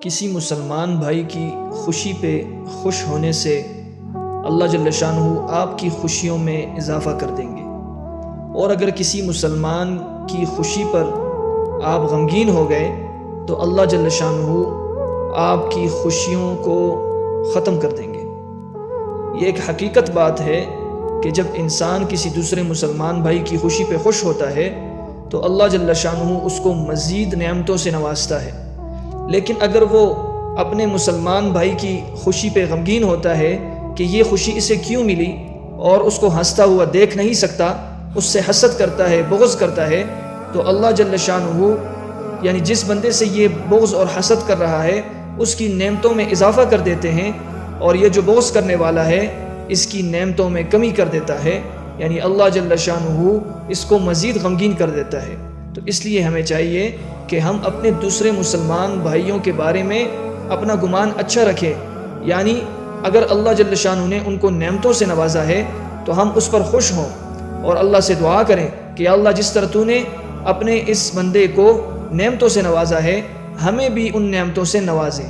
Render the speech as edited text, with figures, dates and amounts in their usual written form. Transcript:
کسی مسلمان بھائی کی خوشی پہ خوش ہونے سے اللہ جل شانہ آپ کی خوشیوں میں اضافہ کر دیں گے، اور اگر کسی مسلمان کی خوشی پر آپ غمگین ہو گئے تو اللہ جل شانہ آپ کی خوشیوں کو ختم کر دیں گے۔ یہ ایک حقیقت بات ہے کہ جب انسان کسی دوسرے مسلمان بھائی کی خوشی پہ خوش ہوتا ہے تو اللہ جل شانہ اس کو مزید نعمتوں سے نوازتا ہے، لیکن اگر وہ اپنے مسلمان بھائی کی خوشی پہ غمگین ہوتا ہے کہ یہ خوشی اسے کیوں ملی اور اس کو ہنستا ہوا دیکھ نہیں سکتا، اس سے حسد کرتا ہے، بغض کرتا ہے، تو اللہ جل شانہ یعنی جس بندے سے یہ بغض اور حسد کر رہا ہے اس کی نعمتوں میں اضافہ کر دیتے ہیں، اور یہ جو بغض کرنے والا ہے اس کی نعمتوں میں کمی کر دیتا ہے، یعنی اللہ جل شانہ اس کو مزید غمگین کر دیتا ہے۔ تو اس لیے ہمیں چاہیے کہ ہم اپنے دوسرے مسلمان بھائیوں کے بارے میں اپنا گمان اچھا رکھیں، یعنی اگر اللہ جل شانہ نے ان کو نعمتوں سے نوازا ہے تو ہم اس پر خوش ہوں اور اللہ سے دعا کریں کہ اللہ جس طرح تو نے اپنے اس بندے کو نعمتوں سے نوازا ہے ہمیں بھی ان نعمتوں سے نوازیں۔